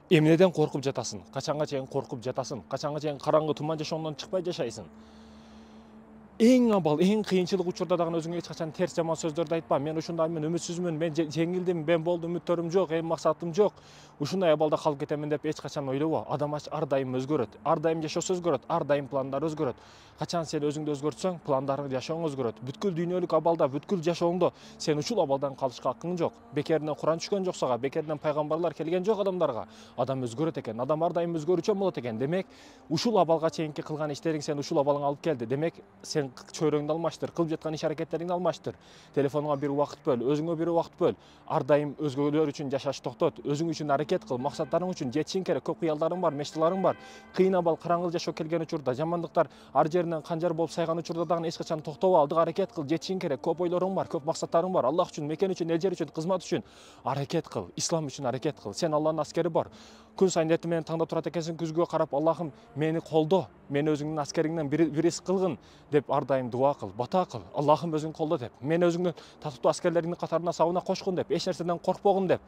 Эмнеден коркуп жатасың? Качанга чейин коркуп жатасың? Качанга чейин караңгы туман жашоонон чыкпай жашайсың? Эң абал, эң кыйынчылык учурда дагы өзүңө эч качан терс жаман сөздөрдү айтпа. Мен ушундаймын, үмүтсүзмүн, мен жеңилдим, мен болду, үмүттөрүм жок, эми максатым жок. Ушундай абалда калып кетемин деп эч качан ойлобо. Адам ар дайым өзгөрөт. Ар дайым жашоосу өзгөрөт. Ар дайым пландар өзгөрөт. Качан сен өзүңдү өзгөртсөң, пландарың, жашооң өзгөрөт. Бүткүл дүйнөлүк абалда, бүткүл жашооңдо сен ушул абалдан калышка акың жок. Бекеринен Куран түшкөн жок сага, бекеринен пайгамбарлар келген жок адамдарга. Адам өзгөрөт экен. Адам ар дайым өзгөрүүчү болот экен. Демек, ушул абалга чейинки кылган иштериң сен ушул абалыңа алып келди. Демек, сен чөйрөңдү алмаштыр, кылып жаткан иш аракеттериңди алмаштыр. Телефонуңа бир убакыт бөл, өзүңө бир убакыт бөл. Ар дайым өзгөлөр үчүн жашаш токтот, өзүң үчүн аракет кыл, максаттарың үчүн жетишиң керек. Көп кыялдарың бар, мечталарың бар. Кыйын абал, караңгы жашоо келген учурда, жамандыктар ар жеринен канжар болуп сайган учурда дагы эч качан токтобо, алдыга аракет кыл, жетишиң керек. Көп ойлоруң бар, көп максаттарың бар. Аллах үчүн, мекен үчүн, эл жер үчүн, кызмат үчүн аракет кыл. Ислам үчүн аракет кыл. Сен Аллахтын аскери бар. Күн сайын эртең менен таңда турат экенсиң, күзгүгө карап, Аллахым, мени колдо, мени өзүңдүн аскериңден бирис кылгын деп ар дайым дуа кыл, бата кыл. Аллахым өзүң колдо деп. Мен өзүңдүн татыктуу аскерлериңдин катарына сабына кошкун деп, эч нерседен коркпогун деп,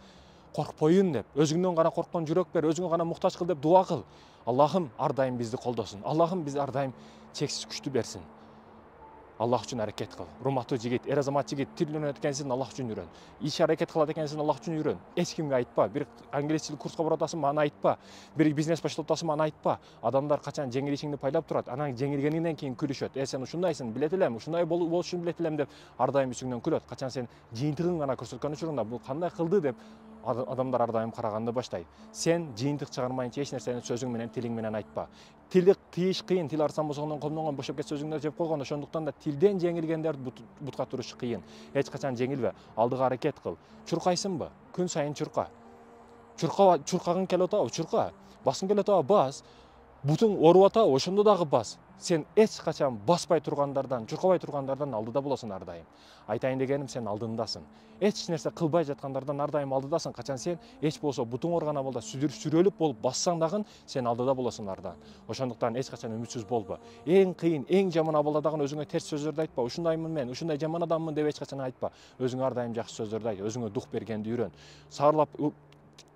коркпоюн деп, өзүңдөн гана корккон жүрөк бер, өзүңө гана муктаж кыл деп дуа кыл. Аллахым ар дайым бизди колдосун. Аллахым биз ар дайым чексиз күчтү берсин. Аллах үчүн аракет кыл. Урматтуу жигит, эр азамат жигит, тил үйрөнөт экенсиң, Аллах үчүн үйрөн. Иш аракет кылат экенсиң, Аллах үчүн үйрөн. Эч кимге айтпа. Бир англис тил курска барып атасың, аны айтпа. Бир бизнес баштап атасың, аны айтпа. Адамдар качан жеңилишиңди пайлап турат, анан жеңилгениңден кийин күлүшөт. Сен ушундайсың, билет элем, ушундай болушун билет элем деп ар дайым үстүңдөн күлөт. Качан сен жыйынтыгын гана көрсөткөн учурунда бул кандай кылды деп адамдар ар дайым караганды баштайт. Сен жыйынтык чыгармайынча эч нерсени сөзүң менен, тилиң менен айтпа. Тилди тыйыш кыйын, тил арзан босогондон комдонгон бошоп кетсе өзүңдө жеп койгон. Ошондуктан да тилден жеңилгендерди бутка туруш кыйын. Эч качан жеңилбе, алдыга аракет кыл. Чуркайсыңбы? Күн сайын чурка. Чуркагың келип атабы? Чурка. Баскың келип атабы? Бас. Бутуң ооруп атабы? Ошондо дагы бас. Сен эч качан баспай тургандардан, чуркабай тургандардан алдыда болосуң ар дайым. Айтайын дегеним, сен алдындасың. Эч нерсе кылбай жаткандардан ар дайым алдыдасың. Качан сен эч болсо бутуң ооруган абалда сүрөлүп болуп бассаң дагы сен алдыда болосуң ардан. Ошондуктан эч качан үмүтсүз болбо. Эң кыйын, эң жаман абалда дагы өзүңө терс сөздөрдү айтпа. Ушундаймын мен, ушундай жаман адаммын деп эч качан айтпа. Өзүңө ар дайым жакшы сөздөрдү айт, өзүңө дух бергенди үйрөн. Саарлап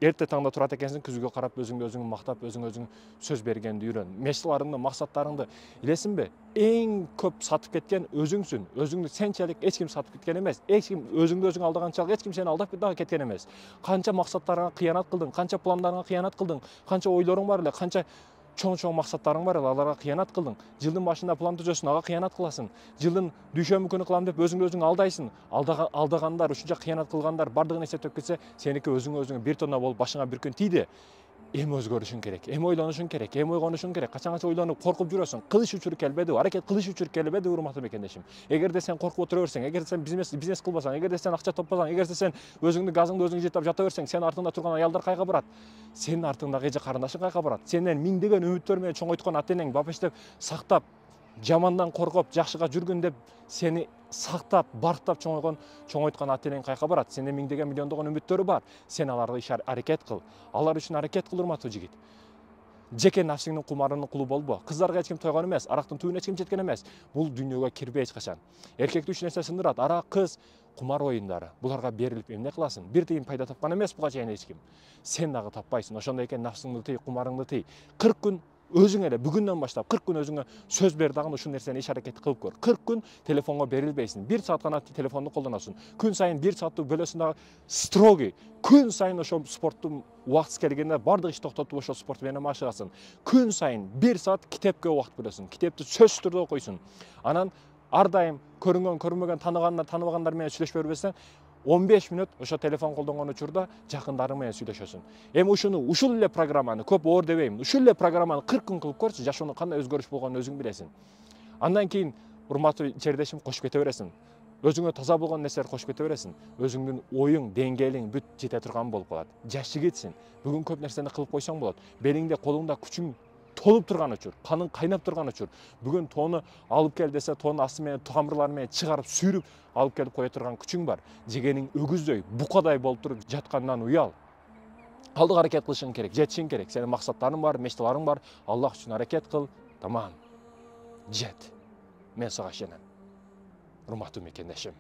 эрте таңда турат экенсиң, күзгүгө карап өзүң мактап, өзүң сөз бергенди үйрөн. Мечталарыңды, максаттарыңды билесиңби? Эң көп сатып кеткен өзүңсүн. Өзүңдү сенчелик эч ким сатып кеткен эмес. Эч ким өзүңдү өзүң алдаганчалык эч ким сени алдап дагы кеткен эмес. Канча максаттарыңа кыянат кылдың, канча пландарыңа кыянат кылдың, канча ойлоруң бар эле, канча чоң максаттарың бар эле, аларга кыянат кылдың. Жылдын башында план түзөсүң, ага кыянат кыласың. Жылдын дүйшөмбү күнү кылам деп өзүңдү өзүң алдайсың. Алдагандар, ушунча кыянат кылгандар бардыгын эсептеп кетсе, сеники өзүңө бир тонна болуп башыңа бир күн тийди. Эми өзгөрүшүң керек, эми ойлонушуң керек, эми ойгонушуң керек. Качанга ойлонуп, коркуп жүрөсүң. Кылыш учуру келбеди, аракет кылыш учуру келбеди, урматтуу мекендешим. Эгерде сен коркуп отура берсең, эгерде сен бизнес кылбасаң, эгерде сен акча таппасаң, эгерде сен өзүңдү газыңды өзүң жыйтап жата берсең, сен артыңда турган аялдар кайга барат? Сенин артыңдагы эже карындашың кайга барат? Сенден миңдеген үмүттөр менен чоңойткон ата энең бапештеп сактап, жамандан коргоп, жакшыга жүргүн деп сени сактап, барктап чоңойткон ата энең кайка барат? Сенден миңдеген миллиондогон үмүттөрү бар. Сен аларга аракет кыл. Алар үчүн аракет кыл, урматтуу жигит. Жеке нафсиңдин кумарынын кулу болбо. Кыздарга эч ким тойгон эмес, арактын түбүнө эч ким жеткен эмес. Бул дүйнөгө кирбе эч качан. Эркекти үч нерсе сындырат: арак, кыз, кумар оюндары. Буларга берилип эмне кыласың? Бир тыйын пайда тапкан эмес буга чейин эч ким. Сен дагы таппайсың. Ошондой экен, нафсыңды тый, кумарыңды тый. 40 күн өзүң эле бүгүндөн баштап 40 күн өзүңө сөз бер дагы ушул нерсени иш аракет кылып көр. 40 күн телефонго берилбейсиң. 1 саат гана телефонду колдоносуң. Күн сайын 1 сааттуу бөлөсүң дагы строгий. Күн сайын ошол спорттун убактысы келгенде бардык ишти токтотуп ошол спорт менен машыгасың. Күн сайын 1 саат китепке убакыт бөлөсүң. Китепти сөзсүз түрдө окуйсуң. Анан ар дайым көрүнгөн, көрүнбөгөн, таныбагандар менен сүйлөшүп бербесең, 15 мүнөт ошо телефон колдонгон учурда жакындарың менен сүйлөшөсүң. Эми ушул эле программаны, көп оор дебейм, ушул эле программаны 40 күн кылып көрчү, жашоондо кандай өзгөрүш болгонун өзүң билесиң. Андан кийин, урматтуу чердешим, кошуп кете бересиң. Өзүңө таза болгон нерселерди кошуп кете бересиң. Өзүңдүн оюң, деңгээлиң бүт жете турган болуп калат. Жаш жигитсиң. Бүгүн көп нерсени кылып койсоң болот. Белиңде, колуңда күчүң толуп турган учур, каның кайнап турган учур. Бүгүн тоону алып кел десе, тоонун асты менен, тамырлары менен чыгарып, сүйрүп алып келип кое турган күчүң бар. Жегениң өгүздөй, букадай болуп туруп жаткандан уял. Алдыга аракет кылышың керек, жетишиң керек. Сенин максаттарың бар, мечталарың бар. Аллах үчүн аракет кыл. Тамам. Жет. Мен сага ишенем. Урматтуу мекендешим.